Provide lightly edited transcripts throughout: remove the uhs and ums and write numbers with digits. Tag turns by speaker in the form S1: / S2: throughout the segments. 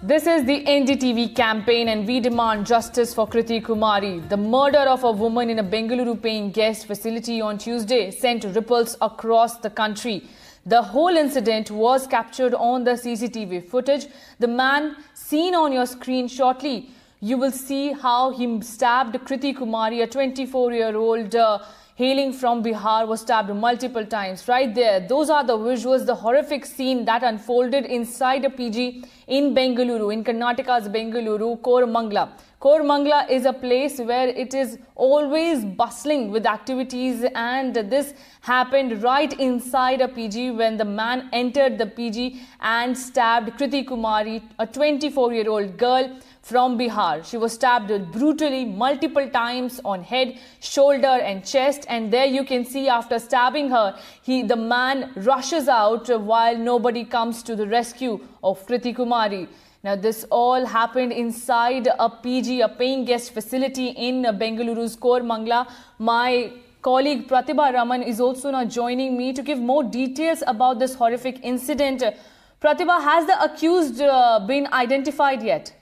S1: This is the NDTV campaign and we demand justice for Kriti Kumari. The murder of a woman in a Bengaluru paying guest facility on Tuesday sent ripples across the country. The whole incident was captured on the CCTV footage. The man seen on your screen shortly, you will see how he stabbed Kriti Kumari, a 24-year-old hailing from Bihar, was stabbed multiple times. Right there, those are the visuals, the horrific scene that unfolded inside a PG in Bengaluru, in Karnataka's Bengaluru, Koramangala. Koramangala is a place where it is always bustling with activities, and this happened right inside a PG when the man entered the PG and stabbed Kriti Kumari, a 24-year-old girl from Bihar. She was stabbed brutally multiple times on head, shoulder and chest, and there you can see after stabbing her, the man rushes out while nobody comes to the rescue of Kriti Kumari. Now this all happened inside a PG, a paying guest facility in Bengaluru's Koramangala. My colleague Pratibha Raman is also now joining me to give more details about this horrific incident. Pratibha, has the accused been identified yet?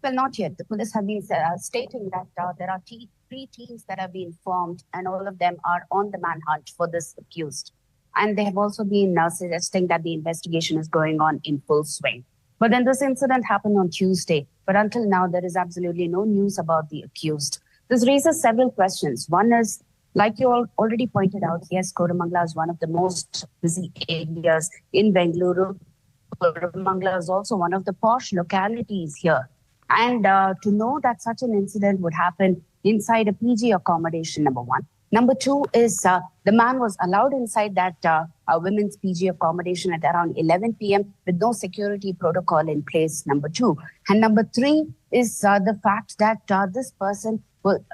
S2: Well, not yet. The police have been stating that there are three teams that have been formed and all of them are on the manhunt for this accused. And they have also been suggesting that the investigation is going on in full swing. But then this incident happened on Tuesday. But until now, there is absolutely no news about the accused. This raises several questions. One is, like you all already pointed out, yes, Koramangala is one of the most busy areas in Bengaluru. Koramangala is also one of the posh localities here. And to know that such an incident would happen inside a PG accommodation, number one. Number two is the man was allowed inside that women's PG accommodation at around 11 p.m. with no security protocol in place, number two. And number three is the fact that this person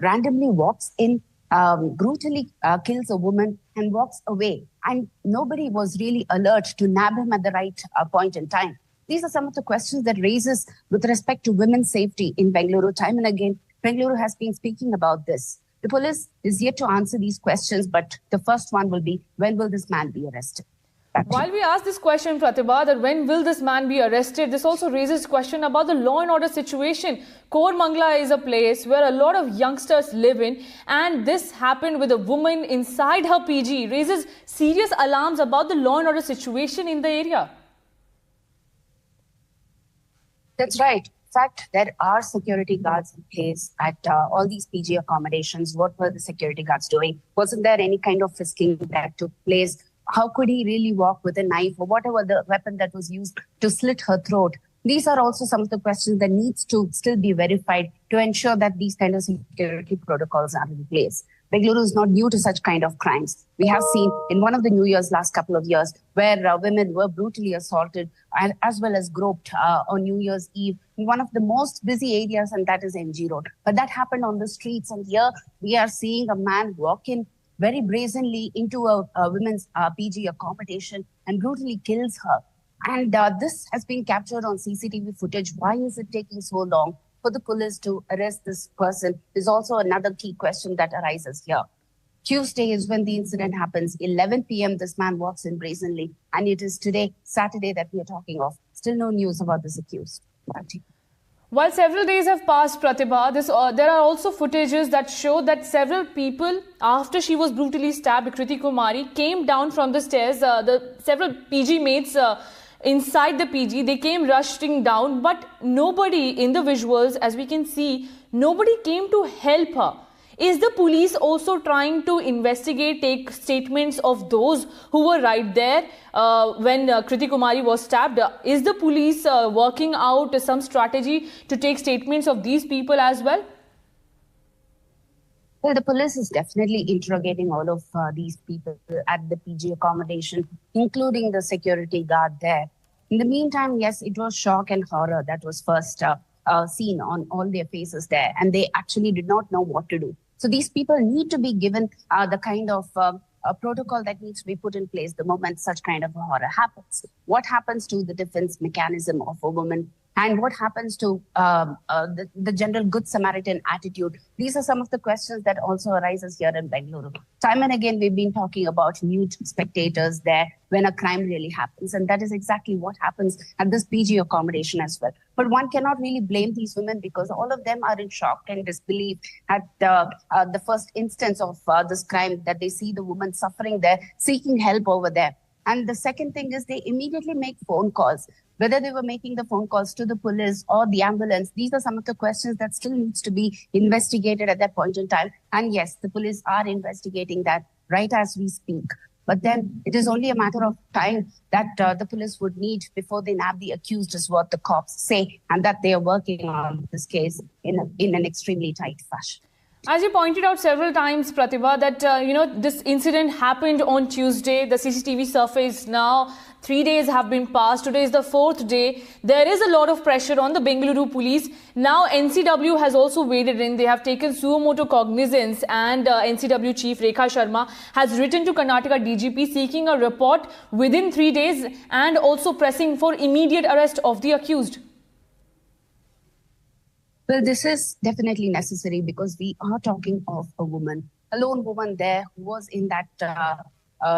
S2: randomly walks in, brutally kills a woman and walks away. And nobody was really alert to nab him at the right point in time. These are some of the questions that raises with respect to women's safety in Bengaluru. Time and again, Bengaluru has been speaking about this. The police is yet to answer these questions, but the first one will be, when will this man be arrested?
S1: While we ask this question, Pratibha, that when will this man be arrested, this also raises question about the law and order situation. Koramangala is a place where a lot of youngsters live in, and this happened with a woman inside her PG, raises serious alarms about the law and order situation in the area.
S2: That's right. In fact, there are security guards in place at all these PG accommodations. What were the security guards doing? Wasn't there any kind of frisking that took place? How could he really walk with a knife or whatever the weapon that was used to slit her throat? These are also some of the questions that needs to still be verified to ensure that these kind of security protocols are in place. Bengaluru is not new to such kind of crimes. We have seen in one of the New Year's last couple of years where women were brutally assaulted and as well as groped on New Year's Eve in one of the most busy areas, and that is MG Road. But that happened on the streets, and here we are seeing a man walk in very brazenly into a women's PG accommodation and brutally kills her. And this has been captured on CCTV footage. Why is it taking so long for the police to arrest this person is also another key question that arises here. Tuesday is when the incident happens. 11 p.m. this man walks in brazenly, and it is today, Saturday, that we are talking of. Still no news about this accused.
S1: While several days have passed, Pratibha, there are also footages that show that several people, after she was brutally stabbed, Kriti Kumari, came down from the stairs. Several PG mates inside the PG, they came rushing down, but nobody in the visuals, as we can see, nobody came to help her. Is the police also trying to investigate, take statements of those who were right there when Kriti Kumari was stabbed? Is the police working out some strategy to take statements of these people as well?
S2: Well, the police is definitely interrogating all of these people at the PG accommodation, including the security guard there. In the meantime, yes, it was shock and horror that was first seen on all their faces there, and they actually did not know what to do. So these people need to be given the kind of a protocol that needs to be put in place the moment such kind of a horror happens. What happens to the defense mechanism of a woman And what happens to the general good Samaritan attitude? These are some of the questions that also arises here in Bengaluru. Time and again, we've been talking about mute spectators there when a crime really happens. And that is exactly what happens at this PG accommodation as well. But one cannot really blame these women because all of them are in shock and disbelief at the first instance of this crime, that they see the woman suffering there, seeking help over there. And the second thing is they immediately make phone calls. Whether they were making the phone calls to the police or the ambulance, these are some of the questions that still needs to be investigated at that point in time. And yes, the police are investigating that right as we speak. But then it is only a matter of time that the police would need before they nab the accused, is what the cops say, and that they are working on this case in an extremely tight fashion.
S1: As you pointed out several times, Pratibha, that this incident happened on Tuesday. The CCTV surfaced now. 3 days have been passed. Today is the 4th day. There is a lot of pressure on the Bengaluru police. Now NCW has also waded in. They have taken suo motu cognizance, and NCW Chief Rekha Sharma has written to Karnataka DGP seeking a report within 3 days and also pressing for immediate arrest of the accused.
S2: Well, this is definitely necessary because we are talking of a woman, a lone woman there who was in that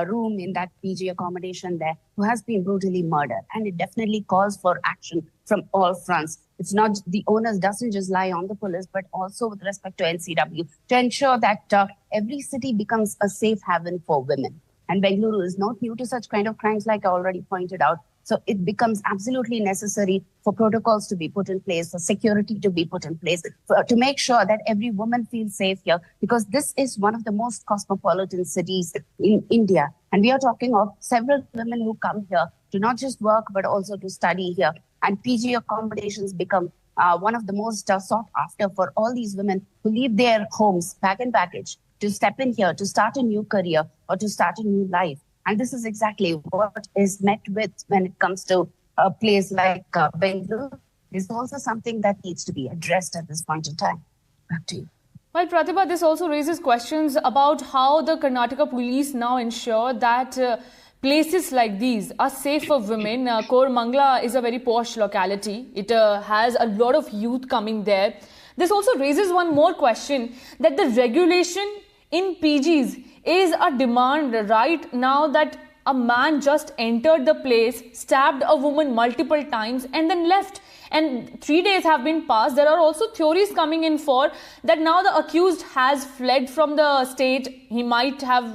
S2: room, in that PG accommodation there, who has been brutally murdered. And it definitely calls for action from all fronts. It's not the onus doesn't just lie on the police, but also with respect to NCW to ensure that every city becomes a safe haven for women. And Bengaluru is not new to such kind of crimes, like I already pointed out. So it becomes absolutely necessary for protocols to be put in place, for security to be put in place, to make sure that every woman feels safe here, because this is one of the most cosmopolitan cities in India. And we are talking of several women who come here to not just work, but also to study here. And PG accommodations become one of the most sought after for all these women who leave their homes, bag and baggage, to step in here, to start a new career or to start a new life. And this is exactly what is met with when it comes to a place like Bengaluru. It's also something that needs to be addressed at this point in time. Back to you.
S1: Well, Pratibha, this also raises questions about how the Karnataka police now ensure that places like these are safe for women. Koramangala is a very posh locality. It has a lot of youth coming there. This also raises one more question, that the regulation in PGs is a demand right now, that a man just entered the place, stabbed a woman multiple times and then left. And 3 days have been passed. There are also theories coming in for that now the accused has fled from the state. He might have,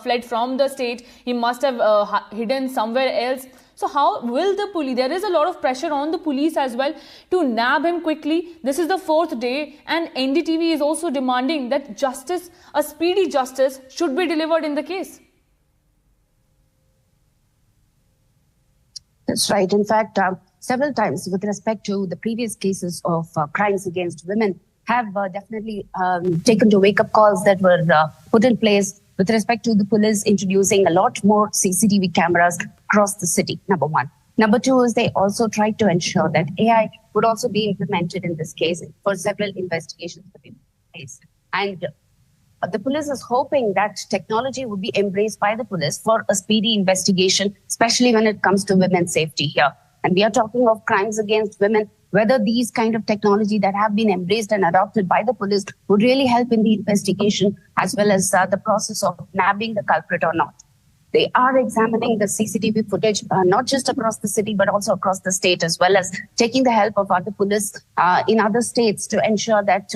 S1: fled from the state. He must have hidden somewhere else. So how will the police, there is a lot of pressure on the police as well to nab him quickly. This is the 4th day, and NDTV is also demanding that justice, a speedy justice, should be delivered in the case.
S2: That's right. In fact, several times with respect to the previous cases of crimes against women have definitely taken to wake-up calls that were put in place with respect to the police introducing a lot more CCTV cameras across the city, number one. Number two is they also tried to ensure that AI would also be implemented in this case for several investigations to be placed. And the police is hoping that technology would be embraced by the police for a speedy investigation, especially when it comes to women's safety here. And we are talking of crimes against women, whether these kind of technology that have been embraced and adopted by the police would really help in the investigation as well as the process of nabbing the culprit or not. They are examining the CCTV footage, not just across the city, but also across the state, as well as taking the help of other police in other states to ensure that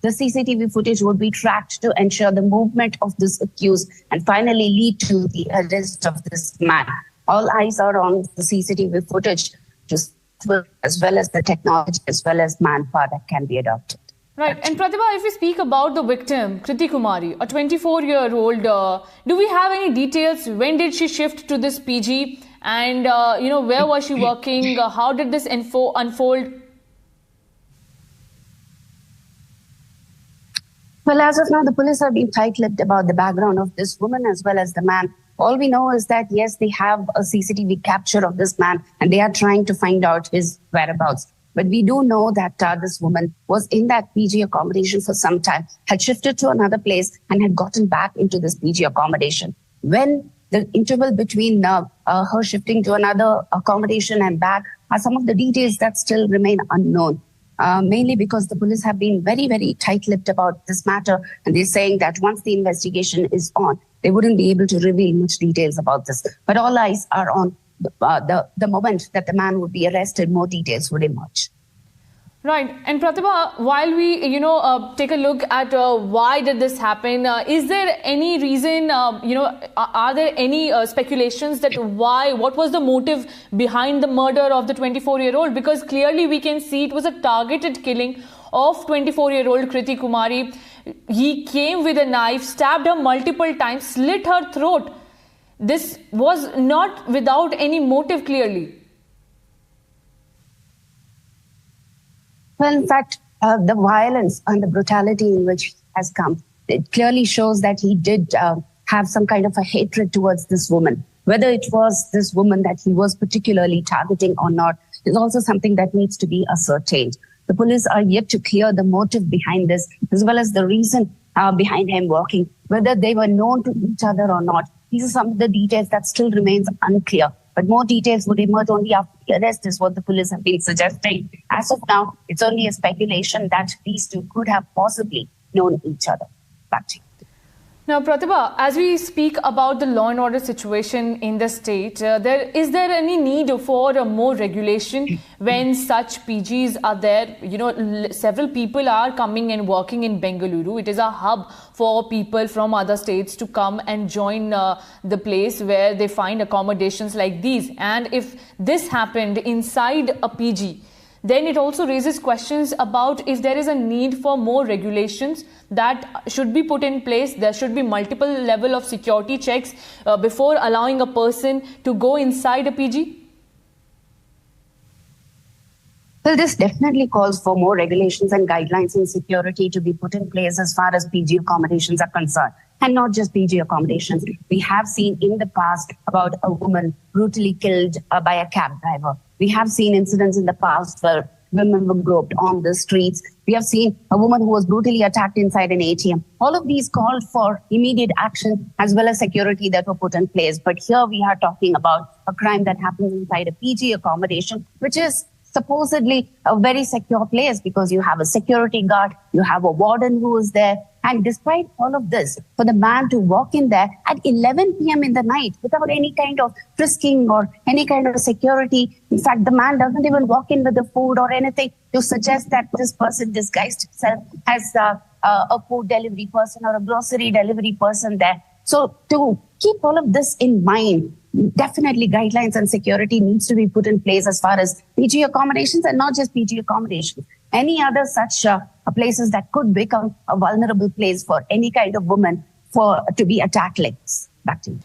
S2: the CCTV footage would be tracked to ensure the movement of this accused and finally lead to the arrest of this man. All eyes are on the CCTV footage, as well as the technology, as well as manpower that can be adopted.
S1: Right. And Pratibha, if we speak about the victim, Kriti Kumari, a 24-year-old, do we have any details? When did she shift to this PG? And, where was she working? How did this unfold?
S2: Well, as of now, the police have been tight-lipped about the background of this woman as well as the man. All we know is that, yes, they have a CCTV capture of this man and they are trying to find out his whereabouts. But we do know that this woman was in that PG accommodation for some time, had shifted to another place and had gotten back into this PG accommodation. When the interval between her shifting to another accommodation and back are some of the details that still remain unknown. Mainly because the police have been very, very tight-lipped about this matter, and they're saying that once the investigation is on, they wouldn't be able to reveal much details about this. But all eyes are on the moment that the man would be arrested, more details would emerge.
S1: Right. And Pratibha, while we, take a look at why did this happen, is there any reason, are there any speculations that what was the motive behind the murder of the 24-year-old? Because clearly we can see it was a targeted killing of 24-year-old Kriti Kumari. He came with a knife, stabbed her multiple times, slit her throat. This was not without any motive, clearly.
S2: Well, in fact, the violence and the brutality in which has come, it clearly shows that he did have some kind of a hatred towards this woman. Whether it was this woman that he was particularly targeting or not is also something that needs to be ascertained. The police are yet to clear the motive behind this, as well as the reason behind him working, whether they were known to each other or not. These are some of the details that still remains unclear. But more details would emerge only after the arrest, is what the police have been suggesting. As of now, it's only a speculation that these two could have possibly known each other. Back to you.
S1: Now, Pratibha, as we speak about the law and order situation in the state, is there any need for more regulation when such PGs are there? Several people are coming and working in Bengaluru. It is a hub for people from other states to come and join the place where they find accommodations like these. And if this happened inside a PG, then it also raises questions about if there is a need for more regulations that should be put in place. There should be multiple level of security checks before allowing a person to go inside a PG.
S2: Well, this definitely calls for more regulations and guidelines and security to be put in place as far as PG accommodations are concerned. And not just PG accommodations. We have seen in the past about a woman brutally killed by a cab driver. We have seen incidents in the past where women were groped on the streets. We have seen a woman who was brutally attacked inside an ATM. All of these called for immediate action as well as security that were put in place. But here we are talking about a crime that happens inside a PG accommodation, which is supposedly a very secure place because you have a security guard, you have a warden who is there. And despite all of this, for the man to walk in there at 11 p.m. in the night without any kind of frisking or any kind of security, in fact, the man doesn't even walk in with the food or anything to suggest that this person disguised himself as a food delivery person or a grocery delivery person there. So to keep all of this in mind, definitely guidelines and security needs to be put in place as far as PG accommodations, and not just PG accommodations. Any other such places that could become a vulnerable place for any kind of woman to be attacked like this. Back to you.